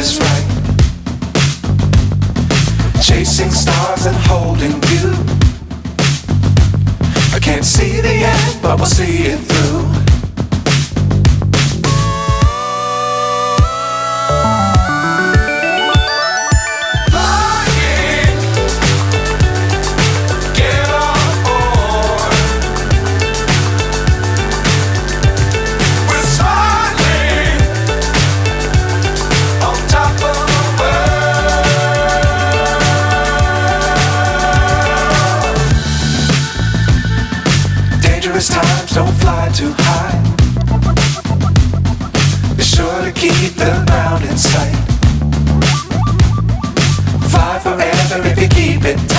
is right. Chasing stars and holding you. I can't see the end, but we'll see it through. Times don't fly too high. Be sure to keep the ground in sight. Fly forever if you keep it